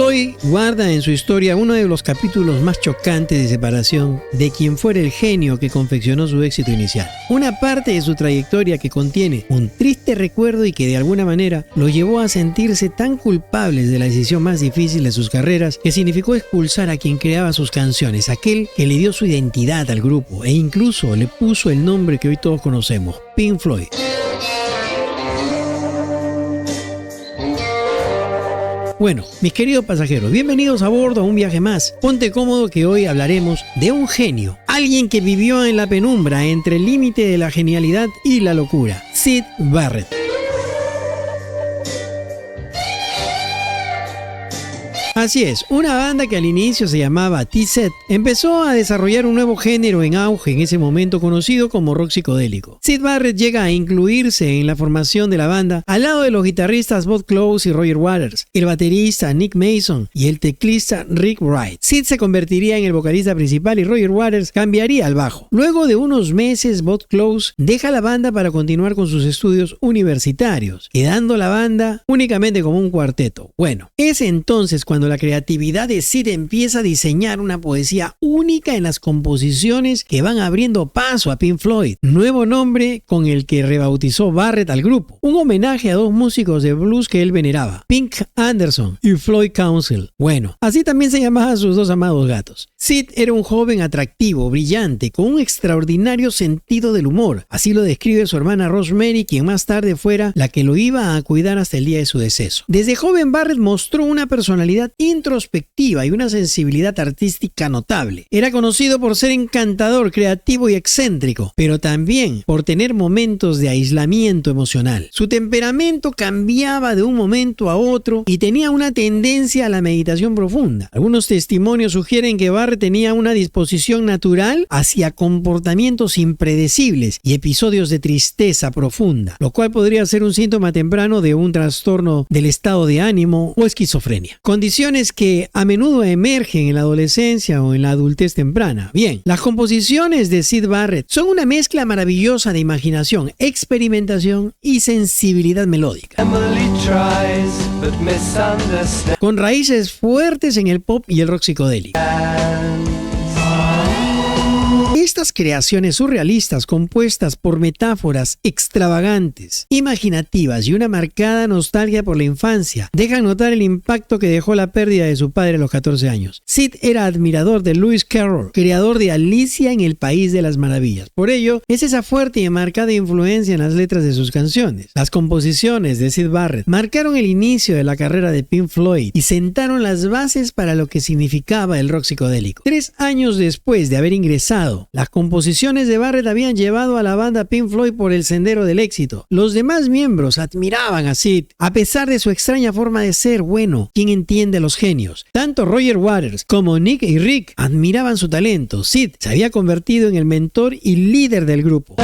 Floyd guarda en su historia uno de los capítulos más chocantes de separación de quien fuera el genio que confeccionó su éxito inicial. Una parte de su trayectoria que contiene un triste recuerdo y que de alguna manera lo llevó a sentirse tan culpables de la decisión más difícil de sus carreras, que significó expulsar a quien creaba sus canciones, aquel que le dio su identidad al grupo e incluso le puso el nombre que hoy todos conocemos, Pink Floyd. Bueno, mis queridos pasajeros, bienvenidos a bordo a un viaje más. Ponte cómodo que hoy hablaremos de un genio, alguien que vivió en la penumbra entre el límite de la genialidad y la locura, Syd Barrett. Así es, una banda que al inicio se llamaba T-Set empezó a desarrollar un nuevo género en auge en ese momento conocido como rock psicodélico. Syd Barrett llega a incluirse en la formación de la banda al lado de los guitarristas Bob Close y Roger Waters, el baterista Nick Mason y el teclista Rick Wright. Syd se convertiría en el vocalista principal y Roger Waters cambiaría al bajo. Luego de unos meses, Bob Close deja la banda para continuar con sus estudios universitarios, quedando la banda únicamente como un cuarteto. Bueno, es entonces cuando la creatividad de Syd empieza a diseñar una poesía única en las composiciones que van abriendo paso a Pink Floyd, nuevo nombre con el que rebautizó Barrett al grupo, un homenaje a dos músicos de blues que él veneraba, Pink Anderson y Floyd Council. Bueno, así también se llamaban sus dos amados gatos. Syd era un joven atractivo, brillante, con un extraordinario sentido del humor, así lo describe su hermana Rosemary, quien más tarde fuera la que lo iba a cuidar hasta el día de su deceso. Desde joven Barrett mostró una personalidad introspectiva y una sensibilidad artística notable. Era conocido por ser encantador, creativo y excéntrico, pero también por tener momentos de aislamiento emocional. Su temperamento cambiaba de un momento a otro y tenía una tendencia a la meditación profunda. Algunos testimonios sugieren que Barrett tenía una disposición natural hacia comportamientos impredecibles y episodios de tristeza profunda, lo cual podría ser un síntoma temprano de un trastorno del estado de ánimo o esquizofrenia. Condiciones que a menudo emergen en la adolescencia o en la adultez temprana. Bien, las composiciones de Syd Barrett son una mezcla maravillosa de imaginación, experimentación y sensibilidad melódica, con raíces fuertes en el pop y el rock psicodélico. Estas creaciones surrealistas compuestas por metáforas extravagantes, imaginativas y una marcada nostalgia por la infancia dejan notar el impacto que dejó la pérdida de su padre a los 14 años. Syd era admirador de Lewis Carroll, creador de Alicia en el País de las Maravillas. Por ello, es esa fuerte y marcada influencia en las letras de sus canciones. Las composiciones de Syd Barrett marcaron el inicio de la carrera de Pink Floyd y sentaron las bases para lo que significaba el rock psicodélico. 3 años después de haber ingresado, las composiciones de Barrett habían llevado a la banda Pink Floyd por el sendero del éxito. Los demás miembros admiraban a Syd, a pesar de su extraña forma de ser. Bueno, ¿quién entiende a los genios? Tanto Roger Waters como Nick y Rick admiraban su talento. Syd se había convertido en el mentor y líder del grupo.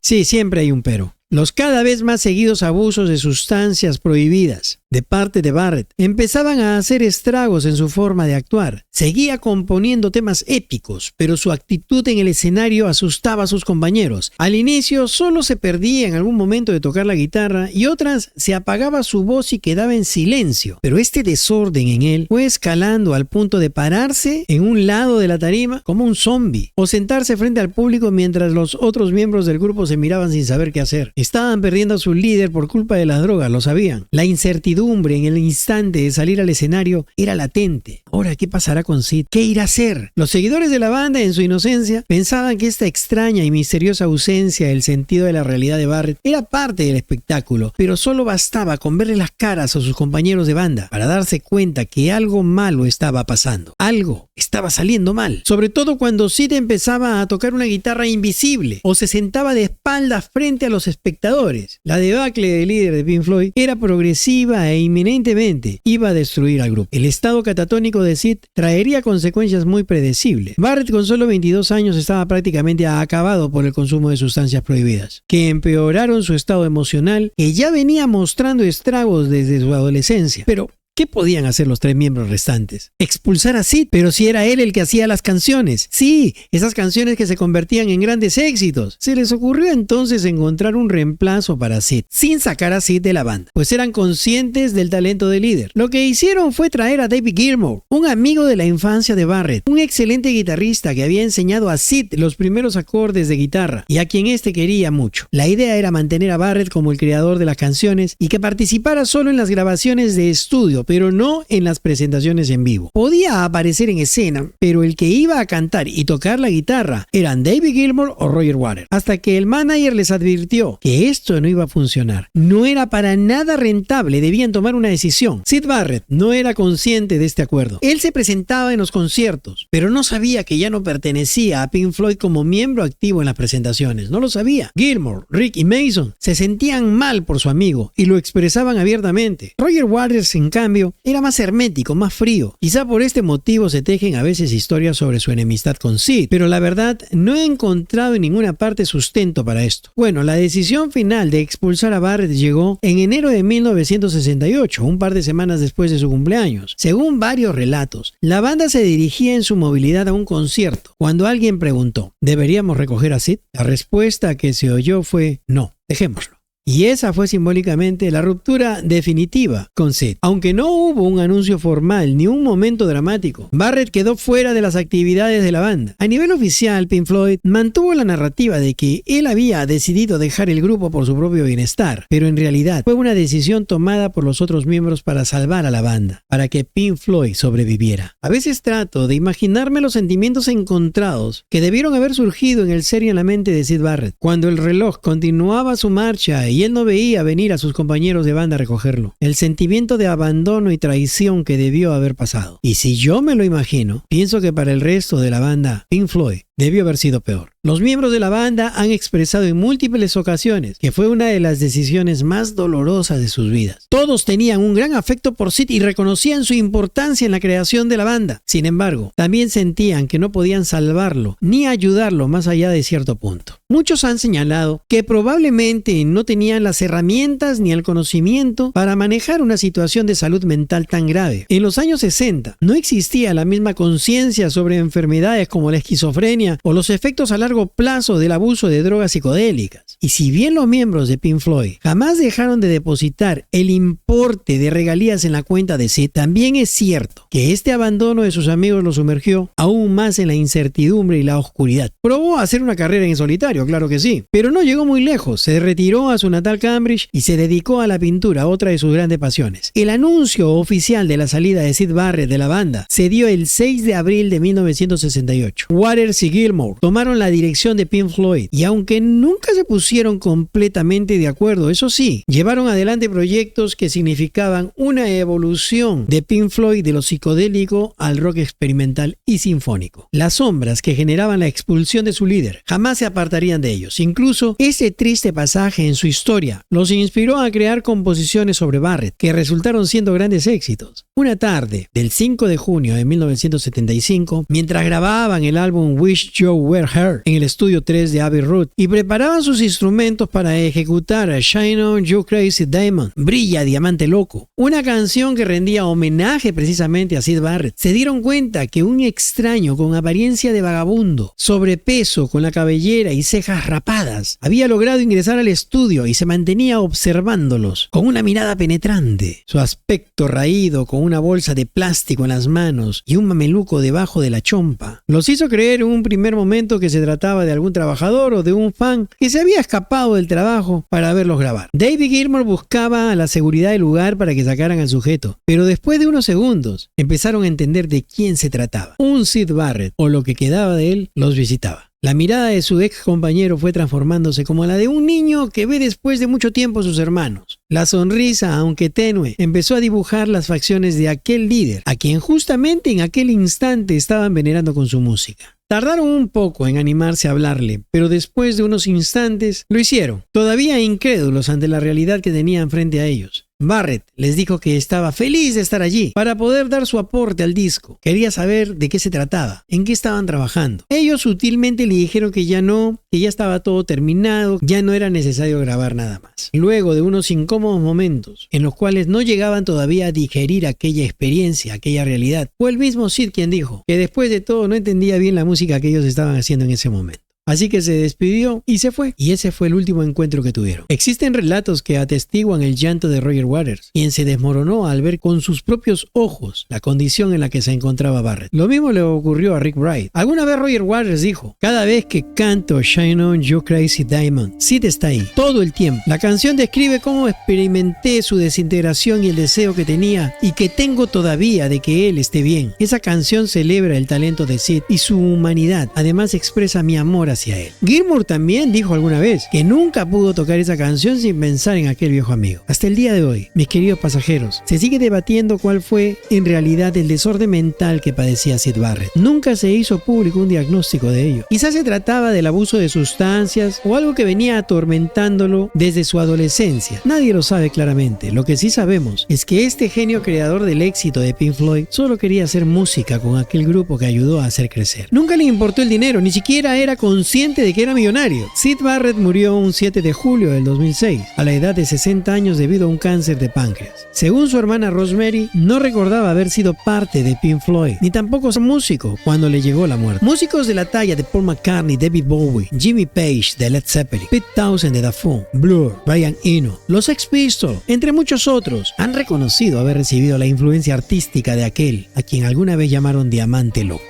Sí, siempre hay un pero. Los cada vez más seguidos abusos de sustancias prohibidas de parte de Barrett empezaban a hacer estragos en su forma de actuar. Seguía componiendo temas épicos, pero su actitud en el escenario asustaba a sus compañeros. Al inicio solo se perdía en algún momento de tocar la guitarra y otras se apagaba su voz y quedaba en silencio. Pero este desorden en él fue escalando al punto de pararse en un lado de la tarima como un zombie o sentarse frente al público mientras los otros miembros del grupo se miraban sin saber qué hacer. Estaban perdiendo a su líder por culpa de las drogas, lo sabían. La incertidumbre en el instante de salir al escenario era latente. Ahora, ¿qué pasará con Syd? ¿Qué irá a hacer? Los seguidores de la banda, en su inocencia, pensaban que esta extraña y misteriosa ausencia del sentido de la realidad de Barrett era parte del espectáculo, pero solo bastaba con verle las caras a sus compañeros de banda para darse cuenta que algo malo estaba pasando. Algo estaba saliendo mal. Sobre todo cuando Syd empezaba a tocar una guitarra invisible o se sentaba de espaldas frente a los espectadores. La debacle del líder de Pink Floyd era progresiva e inminentemente iba a destruir al grupo. El estado catatónico de Syd traería consecuencias muy predecibles. Barrett, con solo 22 años, estaba prácticamente acabado por el consumo de sustancias prohibidas, que empeoraron su estado emocional, que ya venía mostrando estragos desde su adolescencia. Pero ¿Qué podían hacer los 3 miembros restantes? Expulsar a Sid, pero si era él el que hacía las canciones. Sí, esas canciones que se convertían en grandes éxitos. Se les ocurrió entonces encontrar un reemplazo para Sid, sin sacar a Sid de la banda, pues eran conscientes del talento del líder. Lo que hicieron fue traer a David Gilmour, un amigo de la infancia de Barrett, un excelente guitarrista que había enseñado a Sid los primeros acordes de guitarra y a quien este quería mucho. La idea era mantener a Barrett como el creador de las canciones y que participara solo en las grabaciones de estudio, pero no en las presentaciones en vivo. Podía aparecer en escena, pero el que iba a cantar y tocar la guitarra eran David Gilmour o Roger Waters, hasta que el manager les advirtió que esto no iba a funcionar. No era para nada rentable, debían tomar una decisión. Syd Barrett no era consciente de este acuerdo. Él se presentaba en los conciertos, pero no sabía que ya no pertenecía a Pink Floyd como miembro activo en las presentaciones. No lo sabía. Gilmour, Rick y Mason se sentían mal por su amigo y lo expresaban abiertamente. Roger Waters, en cambio, era más hermético, más frío. Quizá por este motivo se tejen a veces historias sobre su enemistad con Sid, pero la verdad no he encontrado en ninguna parte sustento para esto. Bueno, la decisión final de expulsar a Barrett llegó en enero de 1968, un par de semanas después de su cumpleaños. Según varios relatos, la banda se dirigía en su movilidad a un concierto, cuando alguien preguntó, ¿deberíamos recoger a Sid? La respuesta que se oyó fue, no, dejémoslo. Y esa fue simbólicamente la ruptura definitiva con Sid. Aunque no hubo un anuncio formal ni un momento dramático, Barrett quedó fuera de las actividades de la banda. A nivel oficial, Pink Floyd mantuvo la narrativa de que él había decidido dejar el grupo por su propio bienestar, pero en realidad fue una decisión tomada por los otros miembros para salvar a la banda, para que Pink Floyd sobreviviera. A veces trato de imaginarme los sentimientos encontrados que debieron haber surgido en el ser y en la mente de Syd Barrett, cuando el reloj continuaba su marcha y él no veía venir a sus compañeros de banda a recogerlo. El sentimiento de abandono y traición que debió haber pasado. Y si yo me lo imagino, pienso que para el resto de la banda, Pink Floyd debió haber sido peor. Los miembros de la banda han expresado en múltiples ocasiones que fue una de las decisiones más dolorosas de sus vidas. Todos tenían un gran afecto por Sid y reconocían su importancia en la creación de la banda. Sin embargo, también sentían que no podían salvarlo ni ayudarlo más allá de cierto punto. Muchos han señalado que probablemente no tenían las herramientas ni el conocimiento para manejar una situación de salud mental tan grave. En los años 60 no existía la misma conciencia sobre enfermedades como la esquizofrenia o los efectos a largo plazo del abuso de drogas psicodélicas. Y si bien los miembros de Pink Floyd jamás dejaron de depositar el importe de regalías en la cuenta de Sid, también es cierto que este abandono de sus amigos lo sumergió aún más en la incertidumbre y la oscuridad. Probó hacer una carrera en solitario, claro que sí, pero no llegó muy lejos. Se retiró a su natal Cambridge y se dedicó a la pintura, otra de sus grandes pasiones. El anuncio oficial de la salida de Syd Barrett de la banda se dio el 6 de abril de 1968. Waters y Gilmour tomaron la dirección de Pink Floyd y aunque nunca se pusieron completamente de acuerdo, eso sí, llevaron adelante proyectos que significaban una evolución de Pink Floyd de lo psicodélico al rock experimental y sinfónico. Las sombras que generaban la expulsión de su líder jamás se apartarían de ellos. Incluso ese triste pasaje en su historia los inspiró a crear composiciones sobre Barrett que resultaron siendo grandes éxitos. Una tarde del 5 de junio de 1975, mientras grababan el álbum Wish You Were Here en el estudio 3 de Abbey Road y preparaban sus instrumentos para ejecutar a Shine On You Crazy Diamond, Brilla Diamante Loco, una canción que rendía homenaje precisamente a Syd Barrett, se dieron cuenta que un extraño con apariencia de vagabundo, sobrepeso, con la cabellera y cejas rapadas, había logrado ingresar al estudio y se mantenía observándolos con una mirada penetrante. Su aspecto raído, con una bolsa de plástico en las manos y un mameluco debajo de la chompa, los hizo creer en un primer momento que se trataba de algún trabajador o de un fan que se había escapado del trabajo para verlos grabar. David Gilmour buscaba a la seguridad del lugar para que sacaran al sujeto, pero después de unos segundos empezaron a entender de quién se trataba. Un Syd Barrett, o lo que quedaba de él, los visitaba. La mirada de su ex compañero fue transformándose como la de un niño que ve después de mucho tiempo a sus hermanos. La sonrisa, aunque tenue, empezó a dibujar las facciones de aquel líder, a quien justamente en aquel instante estaban venerando con su música. Tardaron un poco en animarse a hablarle, pero después de unos instantes lo hicieron, todavía incrédulos ante la realidad que tenían frente a ellos. Barrett les dijo que estaba feliz de estar allí para poder dar su aporte al disco. Quería saber de qué se trataba, en qué estaban trabajando. Ellos sutilmente le dijeron que ya no, que ya estaba todo terminado, ya no era necesario grabar nada más. Luego de unos incómodos momentos en los cuales no llegaban todavía a digerir aquella experiencia, aquella realidad, fue el mismo Sid quien dijo que después de todo no entendía bien la música que ellos estaban haciendo en ese momento. Así que se despidió y se fue. Y ese fue el último encuentro que tuvieron. Existen relatos que atestiguan el llanto de Roger Waters, quien se desmoronó al ver con sus propios ojos la condición en la que se encontraba Barrett. Lo mismo le ocurrió a Rick Wright. Alguna vez Roger Waters dijo: cada vez que canto Shine On You Crazy Diamond, Sid está ahí, todo el tiempo. La canción describe cómo experimenté su desintegración y el deseo que tenía y que tengo todavía de que él esté bien. Esa canción celebra el talento de Sid y su humanidad. Además expresa mi amor hacia él. Gilmour también dijo alguna vez que nunca pudo tocar esa canción sin pensar en aquel viejo amigo. Hasta el día de hoy, mis queridos pasajeros, se sigue debatiendo cuál fue en realidad el desorden mental que padecía Sid Barrett. Nunca se hizo público un diagnóstico de ello. Quizás se trataba del abuso de sustancias o algo que venía atormentándolo desde su adolescencia. Nadie lo sabe claramente. Lo que sí sabemos es que este genio creador del éxito de Pink Floyd solo quería hacer música con aquel grupo que ayudó a hacer crecer. Nunca le importó el dinero, ni siquiera era consciente de que era millonario. Sid Barrett murió un 7 de julio del 2006 a la edad de 60 años debido a un cáncer de páncreas. Según su hermana Rosemary, no recordaba haber sido parte de Pink Floyd, ni tampoco ser músico cuando le llegó la muerte. Músicos de la talla de Paul McCartney, David Bowie, Jimmy Page de Led Zeppelin, Pete Townshend de Daft Punk, Blur, Brian Eno, los Sex Pistols, entre muchos otros, han reconocido haber recibido la influencia artística de aquel a quien alguna vez llamaron Diamante Loco.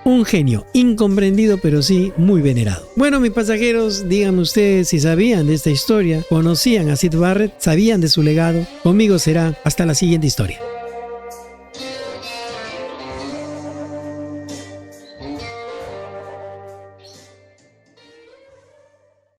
Un genio incomprendido, pero sí muy venerado. Bueno, mis pasajeros, díganme ustedes si sabían de esta historia, conocían a Sid Barrett, sabían de su legado. Conmigo será hasta la siguiente historia.